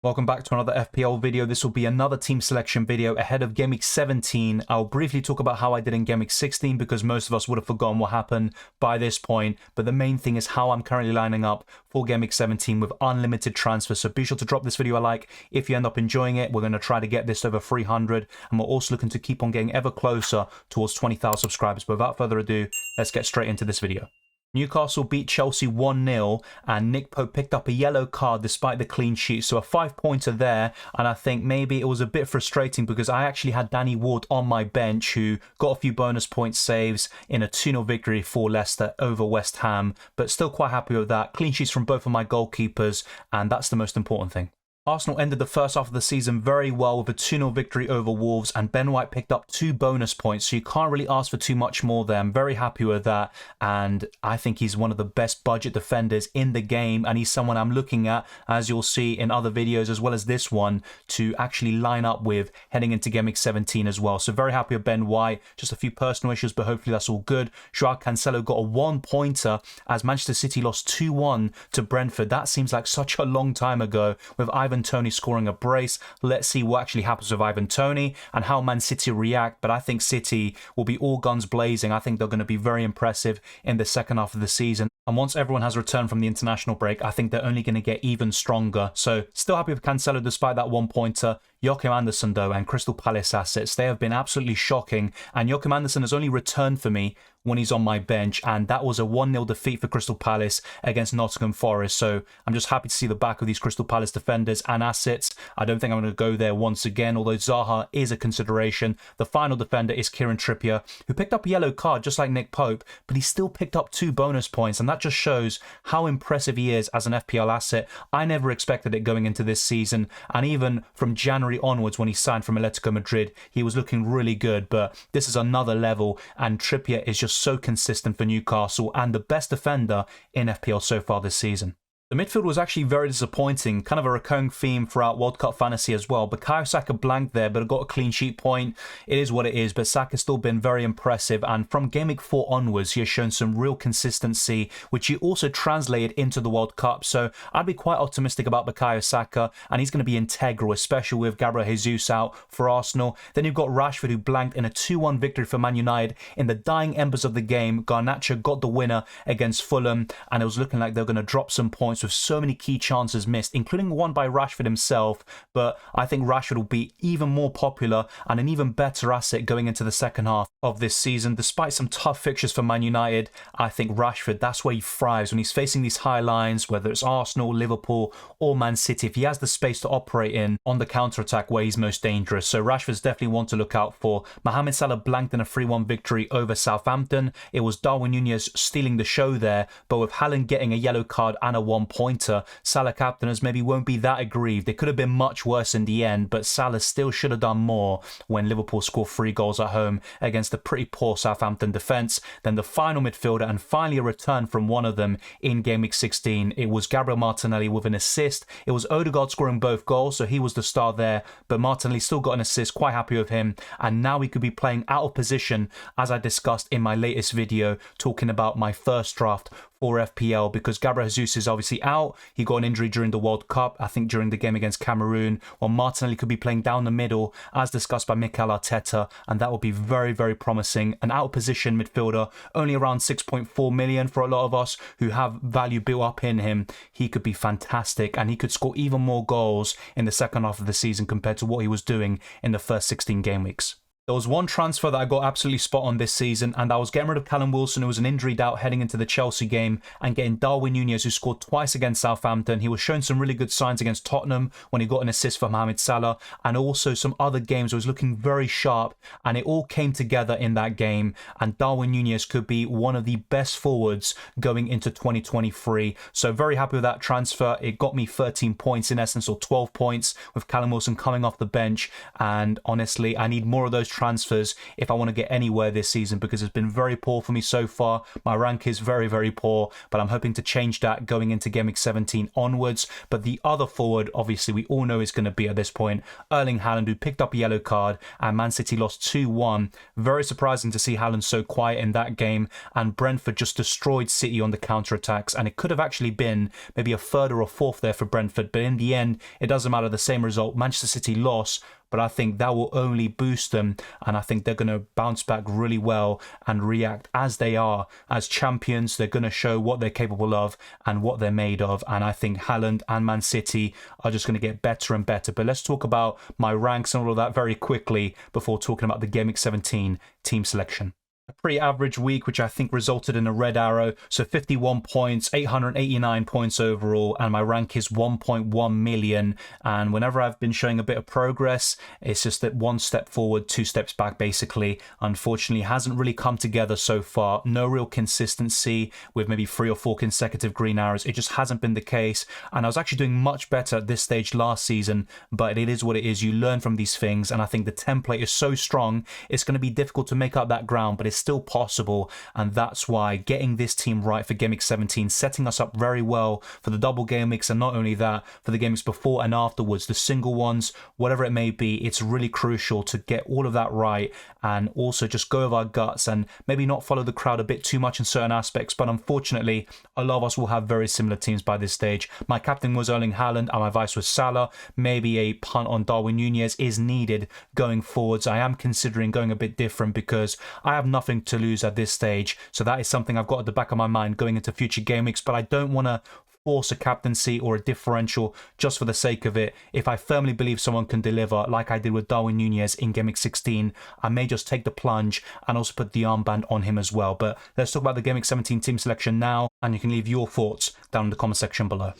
Welcome back to another FPL video. This will be another team selection video ahead of Game Week 17. I'll briefly talk about how I did in Game Week 16 because most of us would have forgotten what happened by this point. But the main thing is how I'm currently lining up for Game Week 17 with unlimited transfers. So be sure to drop this video a like if you end up enjoying it. We're going to try to get this over 300 and we're also looking to keep on getting ever closer towards 20,000 subscribers. But without further ado, let's get straight into this video. Newcastle beat Chelsea 1-0 and Nick Pope picked up a yellow card despite the clean sheet. So a 5-pointer there, and I think maybe it was a bit frustrating because I actually had Danny Ward on my bench who got a few bonus point saves in a 2-0 victory for Leicester over West Ham, but still quite happy with that. Clean sheets from both of my goalkeepers, and that's the most important thing. Arsenal ended the first half of the season very well with a 2-0 victory over Wolves, and Ben White picked up 2 bonus points, so you can't really ask for too much more there. I'm very happy with that, and I think he's one of the best budget defenders in the game, and he's someone I'm looking at, as you'll see in other videos as well as this one, to actually line up with heading into Game Week 17 as well. So very happy with Ben White. Just a few personal issues, but hopefully that's all good. Joao Cancelo got a 1-pointer as Manchester City lost 2-1 to Brentford. That seems like such a long time ago with Ivan Toney scoring a brace. Let's see what actually happens with Ivan Toney and how Man City react, but I think City will be all guns blazing. I think they're going to be very impressive in the second half of the season, and once everyone has returned from the international break, I think they're only going to get even stronger. So still happy with Cancelo despite that 1-pointer. Joachim Andersen though, and Crystal Palace assets, they have been absolutely shocking, and Joachim Andersen has only returned for me when he's on my bench, and that was a 1-0 defeat for Crystal Palace against Nottingham Forest. So I'm just happy to see the back of these Crystal Palace defenders and assets. I don't think I'm going to go there once again, although Zaha is a consideration. The final defender is Kieran Trippier, who picked up a yellow card just like Nick Pope, but he still picked up 2 bonus points, and that just shows how impressive he is as an FPL asset. I never expected it going into this season, and even from January onwards when he signed from Atletico Madrid, he was looking really good, but this is another level, and Trippier is just so consistent for Newcastle and the best defender in FPL so far this season. The midfield was actually very disappointing, kind of a recurring theme throughout World Cup fantasy as well. Bukayo Saka blanked there, but got a clean sheet point. It is what it is, but Saka's still been very impressive, and from Game Week 4 onwards, he has shown some real consistency, which he also translated into the World Cup. So I'd be quite optimistic about Bukayo Saka, and he's going to be integral, especially with Gabriel Jesus out for Arsenal. Then you've got Rashford, who blanked in a 2-1 victory for Man United in the dying embers of the game. Garnacho got the winner against Fulham, and it was looking like they're going to drop some points with so many key chances missed, including one by Rashford himself. But I think Rashford will be even more popular and an even better asset going into the second half of this season. Despite some tough fixtures for Man United, I think Rashford, that's where he thrives when he's facing these high lines, whether it's Arsenal, Liverpool or Man City. If he has the space to operate in on the counter-attack where he's most dangerous. So Rashford's definitely one to look out for. Mohamed Salah blanked in a 3-1 victory over Southampton. It was Darwin Núñez stealing the show there, but with Haaland getting a yellow card and a 1-pointer, Salah captainers maybe won't be that aggrieved. It could have been much worse in the end, but Salah still should have done more when Liverpool scored 3 goals at home against a pretty poor Southampton defence. Then the final midfielder, and finally a return from one of them in Game Week 16. It was Gabriel Martinelli with an assist. It was Odegaard scoring both goals, so he was the star there, but Martinelli still got an assist. Quite happy with him, and now he could be playing out of position, as I discussed in my latest video talking about my first draft for FPL, because Gabriel Jesus is obviously out. He got an injury during the World Cup, I think during the game against Cameroon, while Martinelli could be playing down the middle as discussed by Mikel Arteta, and that will be very, very promising. An out of position midfielder, only around 6.4 million for a lot of us who have value built up in him. He could be fantastic, and he could score even more goals in the second half of the season compared to what he was doing in the first 16 game weeks. There was one transfer that I got absolutely spot on this season, and I was getting rid of Callum Wilson, who was an injury doubt heading into the Chelsea game, and getting Darwin Núñez, who scored twice against Southampton. He was showing some really good signs against Tottenham when he got an assist for Mohamed Salah, and also some other games where he was looking very sharp, and it all came together in that game, and Darwin Núñez could be one of the best forwards going into 2023. So very happy with that transfer. It got me 13 points in essence, or 12 points, with Callum Wilson coming off the bench, and honestly, I need more of those transfers if I want to get anywhere this season, because it's been very poor for me so far. My rank is very, very poor, but I'm hoping to change that going into Game Week 17 onwards. But the other forward, obviously, we all know is going to be at this point Erling Haaland, who picked up a yellow card, and Man City lost 2-1. Very surprising to see Haaland so quiet in that game, and Brentford just destroyed City on the counter-attacks, and it could have actually been maybe a third or a fourth there for Brentford, but in the end, it doesn't matter, the same result. Manchester City lost, but I think that will only boost them, and I think they're going to bounce back really well and react as they are. As champions, they're going to show what they're capable of and what they're made of, and I think Haaland and Man City are just going to get better and better. But let's talk about my ranks and all of that very quickly before talking about the Game Week 17 team selection. A pretty average week, which I think resulted in a red arrow. So 51 points, 889 points overall, and my rank is 1.1 million. And whenever I've been showing a bit of progress, it's just that one step forward, two steps back, basically. Unfortunately, hasn't really come together so far. No real consistency with maybe 3 or 4 consecutive green arrows. It just hasn't been the case. And I was actually doing much better at this stage last season, but it is what it is. You learn from these things, and I think the template is so strong, it's going to be difficult to make up that ground, but it's still possible, and that's why getting this team right for Game Week 17, setting us up very well for the double game weeks, and not only that, for the game weeks before and afterwards, the single ones, whatever it may be, it's really crucial to get all of that right, and also just go with our guts and maybe not follow the crowd a bit too much in certain aspects. But unfortunately, a lot of us will have very similar teams by this stage. My captain was Erling Haaland and my vice was Salah. Maybe a punt on Darwin Núñez is needed going forwards. I am considering going a bit different because I have nothing to lose at this stage, so that is something I've got at the back of my mind going into future game weeks. But I don't want to force a captaincy or a differential just for the sake of it. If I firmly believe someone can deliver, like I did with Darwin Núñez in Game Week 16, I may just take the plunge and also put the armband on him as well. But let's talk about the Game Week 17 team selection now, and you can leave your thoughts down in the comment section below.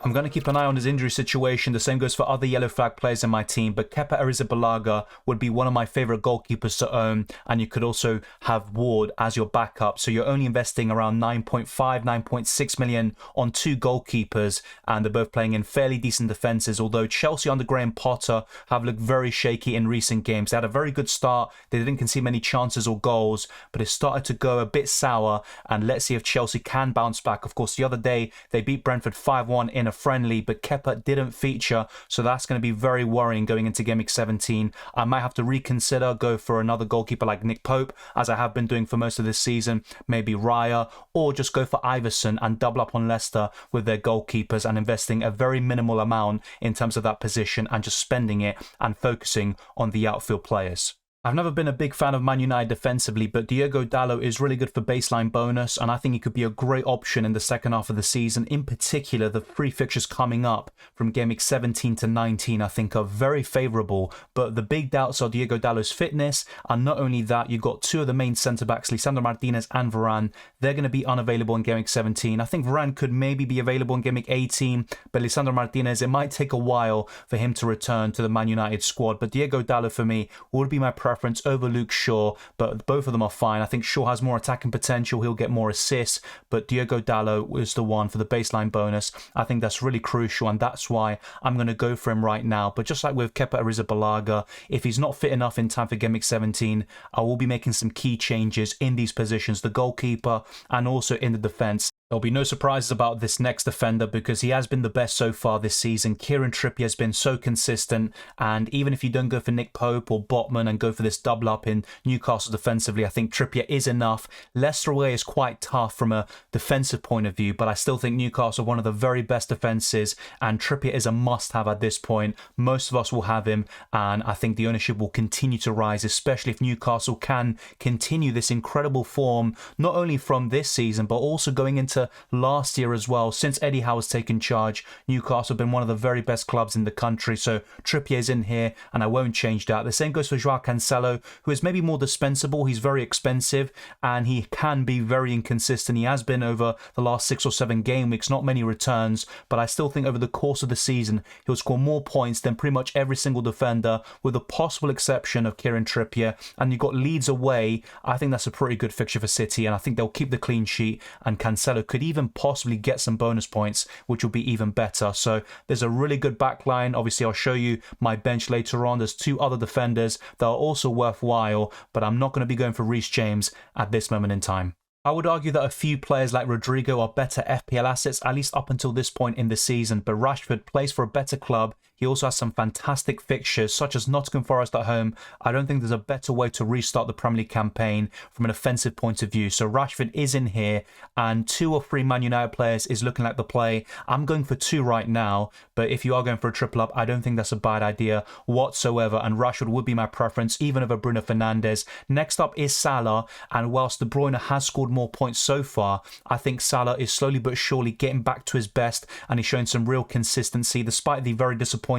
I'm going to keep an eye on his injury situation. The same goes for other yellow flag players in my team, but Kepa Arrizabalaga would be one of my favourite goalkeepers to own, and you could also have Ward as your backup. So you're only investing around 9.5, 9.6 million on 2 goalkeepers, and they're both playing in fairly decent defences, although Chelsea under Graham Potter have looked very shaky in recent games. They had a very good start. They didn't concede many chances or goals, but it started to go a bit sour, and let's see if Chelsea can bounce back. Of course, the other day, they beat Brentford 5-1 in a friendly, but Kepa didn't feature, so that's going to be very worrying going into Game Week 17. I might have to reconsider, go for another goalkeeper like Nick Pope, as I have been doing for most of this season, maybe Raya, or just go for Iverson and double up on Leicester with their goalkeepers and investing a very minimal amount in terms of that position and just spending it and focusing on the outfield players. I've never been a big fan of Man United defensively, but Diogo Dalot is really good for baseline bonus, and I think he could be a great option in the second half of the season. In particular, the 3 fixtures coming up from Game Week 17 to 19 I think are very favourable, but the big doubts are Diogo Dalot's fitness, and not only that, you've got 2 of the main centre-backs, Lisandro Martinez and Varane. They're going to be unavailable in Game Week 17. I think Varane could maybe be available in Game Week 18, but Lisandro Martinez, it might take a while for him to return to the Man United squad, but Diogo Dalot for me would be my preference over Luke Shaw, but both of them are fine. I think Shaw has more attacking potential, he'll get more assists, but Diogo Dalot is the one for the baseline bonus. I think that's really crucial, and that's why I'm going to go for him right now. But just like with Kepa Arrizabalaga, if he's not fit enough in time for Game Week 17, I will be making some key changes in these positions, the goalkeeper and also in the defence. There'll be no surprises about this next defender because he has been the best so far this season. Kieran Trippier has been so consistent, and even if you don't go for Nick Pope or Botman and go for this double up in Newcastle defensively, I think Trippier is enough. Leicester away is quite tough from a defensive point of view, but I still think Newcastle are one of the very best defences, and Trippier is a must-have at this point. Most of us will have him, and I think the ownership will continue to rise, especially if Newcastle can continue this incredible form, not only from this season, but also going into last year as well. Since Eddie Howe has taken charge, Newcastle have been one of the very best clubs in the country, so Trippier's in here and I won't change that. The same goes for Joao Cancelo, who is maybe more dispensable. He's very expensive and he can be very inconsistent. He has been over the last 6 or 7 game weeks, not many returns, but I still think over the course of the season he'll score more points than pretty much every single defender, with the possible exception of Kieran Trippier. And you've got Leeds away. I think that's a pretty good fixture for City, and I think they'll keep the clean sheet, and Cancelo could even possibly get some bonus points, which will be even better. So there's a really good backline. Obviously, I'll show you my bench later on. There's 2 other defenders that are also worthwhile, but I'm not going to be going for Reece James at this moment in time. I would argue that a few players like Rodrigo are better FPL assets, at least up until this point in the season, but Rashford plays for a better club. He also has some fantastic fixtures, such as Nottingham Forest at home. I don't think there's a better way to restart the Premier League campaign from an offensive point of view. So Rashford is in here, and 2 or 3 Man United players is looking like the play. I'm going for 2 right now, but if you are going for a triple up, I don't think that's a bad idea whatsoever, and Rashford would be my preference, even over Bruno Fernandes. Next up is Salah, and whilst De Bruyne has scored more points so far, I think Salah is slowly but surely getting back to his best, and he's showing some real consistency despite the very disappointing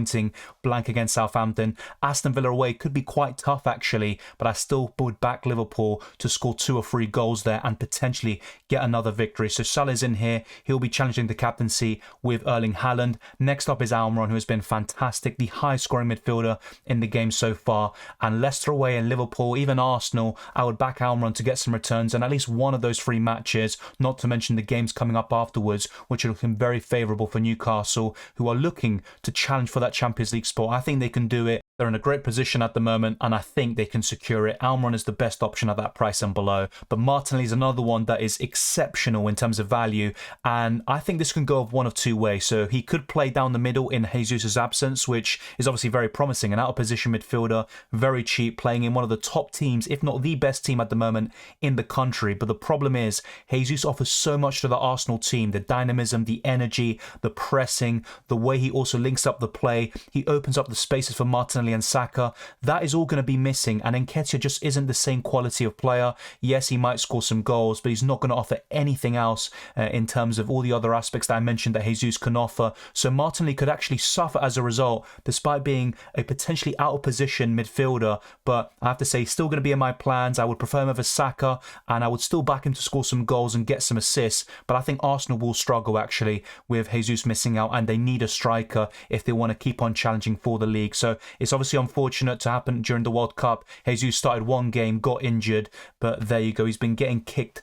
blank against Southampton. Aston Villa away could be quite tough actually, but I still would back Liverpool to score 2 or 3 goals there and potentially get another victory. So Salah's in here. He'll be challenging the captaincy with Erling Haaland. Next up is Almiron, who has been fantastic, the highest scoring midfielder in the game so far. And Leicester away and Liverpool, even Arsenal, I would back Almiron to get some returns in at least one of those 3 matches, not to mention the games coming up afterwards, which are looking very favourable for Newcastle, who are looking to challenge for that Champions League spot. I think they can do it. They're in a great position at the moment, and I think they can secure it. Almiron is the best option at that price and below. But Martinelli is another one that is exceptional in terms of value, and I think this can go of one of 2 ways. So he could play down the middle in Jesus' absence, which is obviously very promising. An out-of-position midfielder, very cheap, playing in one of the top teams, if not the best team at the moment in the country. But the problem is, Jesus offers so much to the Arsenal team. The dynamism, the energy, the pressing, the way he also links up the play. He opens up the spaces for Martinelli and Saka. That is all going to be missing, and Nketiah just isn't the same quality of player. Yes, he might score some goals, but he's not going to offer anything else in terms of all the other aspects that I mentioned that Jesus can offer. So Martinelli could actually suffer as a result, despite being a potentially out of position midfielder. But I have to say, he's still going to be in my plans. I would prefer him over Saka, and I would still back him to score some goals and get some assists. But I think Arsenal will struggle actually with Jesus missing out, and they need a striker if they want to keep on challenging for the league. So it's obviously unfortunate to happen during the World Cup. Jesus started 1 game, got injured, but there you go. He's been getting kicked,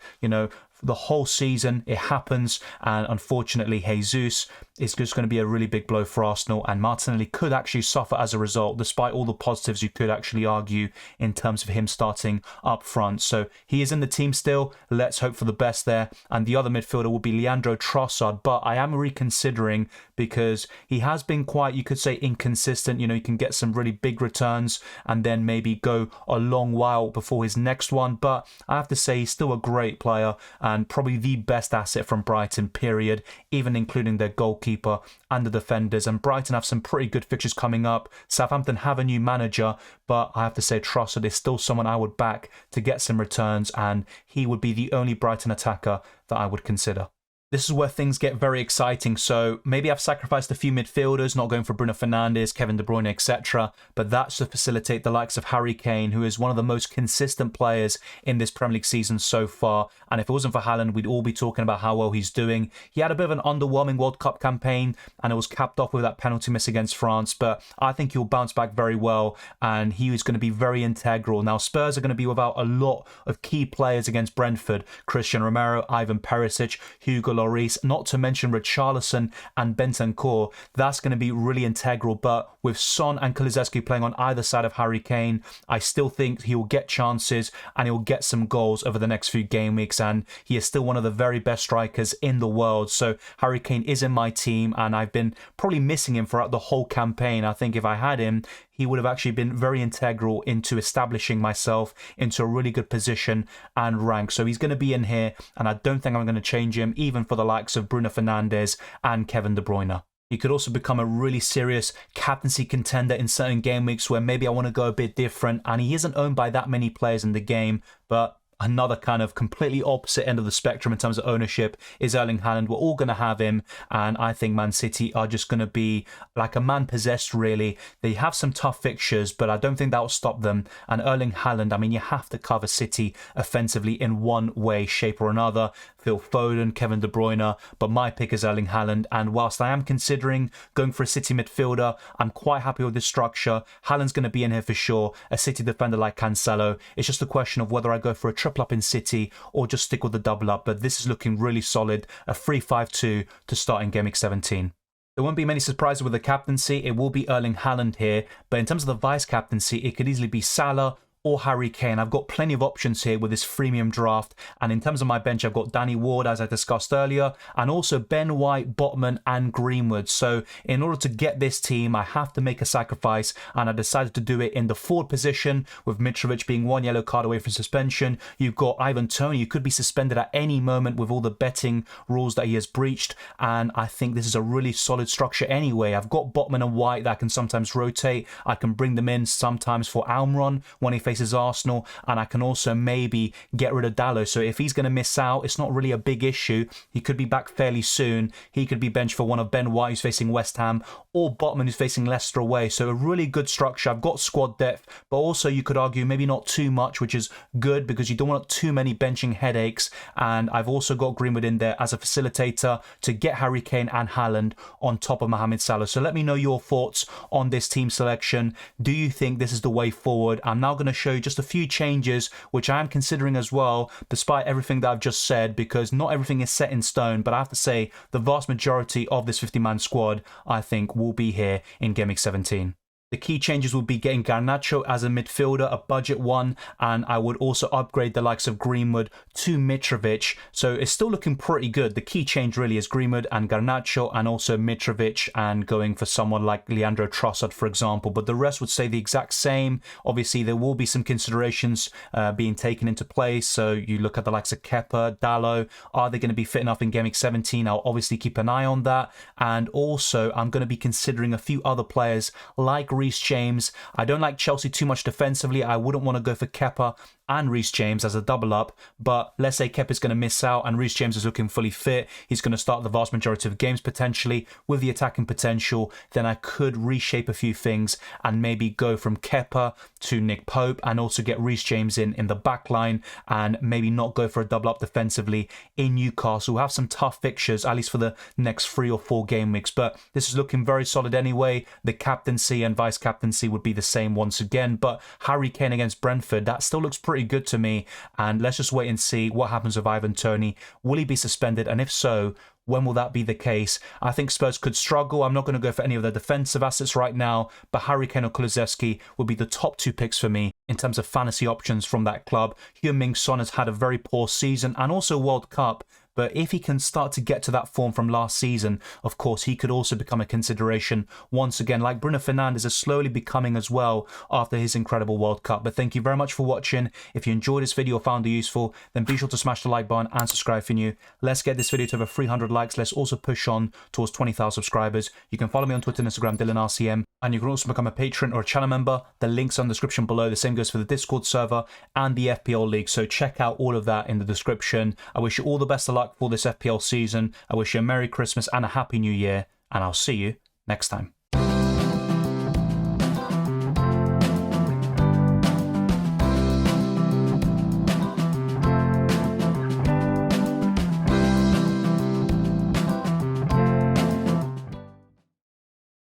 the whole season. It happens, and unfortunately Jesus is just going to be a really big blow for Arsenal, and Martinelli could actually suffer as a result, despite all the positives you could actually argue in terms of him starting up front. So he is in the team still. Let's hope for the best there. And the other midfielder will be Leandro Trossard, but I am reconsidering because he has been quite, you could say, inconsistent. He can get some really big returns and then maybe go a long while before his next one, but I have to say he's still a great player and probably the best asset from Brighton, period, even including their goalkeeper and the defenders. And Brighton have some pretty good fixtures coming up. Southampton have a new manager, but I have to say Trossard is still someone I would back to get some returns, and he would be the only Brighton attacker that I would consider. This is where things get very exciting. So maybe I've sacrificed a few midfielders, not going for Bruno Fernandes, Kevin De Bruyne, etc. But that's to facilitate the likes of Harry Kane, who is one of the most consistent players in this Premier League season so far. And if it wasn't for Haaland, we'd all be talking about how well he's doing. He had a bit of an underwhelming World Cup campaign, and it was capped off with that penalty miss against France. But I think he'll bounce back very well, and he is going to be very integral. Now, Spurs are going to be without a lot of key players against Brentford. Christian Romero, Ivan Perisic, Hugo Lloris, not to mention Richarlison and Bentancur. That's going to be really integral. But with Son and Kulusevski playing on either side of Harry Kane, I still think he will get chances and he'll get some goals over the next few game weeks. And he is still one of the very best strikers in the world. So Harry Kane is in my team, and I've been probably missing him throughout the whole campaign. I think if I had him, he would have actually been very integral into establishing myself into a really good position and rank. So he's going to be in here, and I don't think I'm going to change him, even for the likes of Bruno Fernandes and Kevin De Bruyne. He could also become a really serious captaincy contender in certain game weeks where maybe I want to go a bit different, and he isn't owned by that many players in the game, but another kind of completely opposite end of the spectrum in terms of ownership is Erling Haaland. We're all going to have him, and I think Man City are just going to be like a man possessed, really. They have some tough fixtures, but I don't think that will stop them. And Erling Haaland, I mean, you have to cover City offensively in one way, shape or another. Phil Foden, Kevin De Bruyne, but my pick is Erling Haaland. And whilst I am considering going for a City midfielder, I'm quite happy with this structure. Haaland's going to be in here for sure. A City defender like Cancelo. It's just a question of whether I go for a triple triple up in City or just stick with the double up. But this is looking really solid, a 3-5-2 to start in Game Week 17. There won't be many surprises with the captaincy. It will be Erling Haaland here, but in terms of the vice captaincy, it could easily be Salah or Harry Kane. I've got plenty of options here with this freemium draft, and in terms of my bench, I've got Danny Ward, as I discussed earlier, and also Ben White, Botman, and Greenwood. So in order to get this team, I have to make a sacrifice, and I decided to do it in the forward position, with Mitrovic being 1 yellow card away from suspension. You've got Ivan Toney, who could be suspended at any moment with all the betting rules that he has breached, and I think this is a really solid structure anyway. I've got Botman and White that I can sometimes rotate. I can bring them in sometimes for Almiron when he faces Arsenal, and I can also maybe get rid of Dalot. So if he's going to miss out, it's not really a big issue. He could be back fairly soon. He could be benched for one of Ben White, who's facing West Ham, or Botman, who's facing Leicester away. So a really good structure. I've got squad depth, but also you could argue maybe not too much, which is good because you don't want too many benching headaches. And I've also got Greenwood in there as a facilitator to get Harry Kane and Haaland on top of Mohamed Salah. So let me know your thoughts on this team selection. Do you think this is the way forward? I'm now going to show you just a few changes which I am considering as well, despite everything that I've just said, because not everything is set in stone. But I have to say the vast majority of this 50-man squad I think will be here in Game Week 17. The key changes would be getting Garnacho as a midfielder, a budget one, and I would also upgrade the likes of Greenwood to Mitrovic. So it's still looking pretty good. The key change really is Greenwood and Garnacho, and also Mitrovic, and going for someone like Leandro Trossard, for example. But the rest would stay the exact same. Obviously, there will be some considerations being taken into place. So you look at the likes of Kepa, Dalot. Are they going to be fit enough in Game Week 17? I'll obviously keep an eye on that. And also, I'm going to be considering a few other players like Reece James. I don't like Chelsea too much defensively. I wouldn't want to go for Kepa and Reece James as a double up, but let's say Kepa's going to miss out and Reece James is looking fully fit. He's going to start the vast majority of games potentially with the attacking potential. Then I could reshape a few things and maybe go from Kepa to Nick Pope and also get Reece James in the back line, and maybe not go for a double up defensively in Newcastle. We'll have some tough fixtures, at least for the next 3 or 4 game weeks, but this is looking very solid anyway. The captaincy and vice captaincy would be the same once again, but Harry Kane against Brentford, that still looks pretty good to me, and let's just wait and see what happens with Ivan Toney. Will he be suspended, and if so, when will that be the case? I think Spurs could struggle. I'm not going to go for any of their defensive assets right now, but Harry Kane or Kulusevski would be the top 2 picks for me in terms of fantasy options from that club. Heung-min Son has had a very poor season and also World Cup, but if he can start to get to that form from last season, of course, he could also become a consideration once again, like Bruno Fernandes is slowly becoming as well after his incredible World Cup. But thank you very much for watching. If you enjoyed this video or found it useful, then be sure to smash the like button and subscribe if you're new. Let's get this video to over 300 likes. Let's also push on towards 20,000 subscribers. You can follow me on Twitter and Instagram, DylanRCM, and you can also become a patron or a channel member. The links are in the description below. The same goes for the Discord server and the FPL League, so check out all of that in the description. I wish you all the best of luck for this FPL season. I wish you a Merry Christmas and a Happy New Year, and I'll see you next time.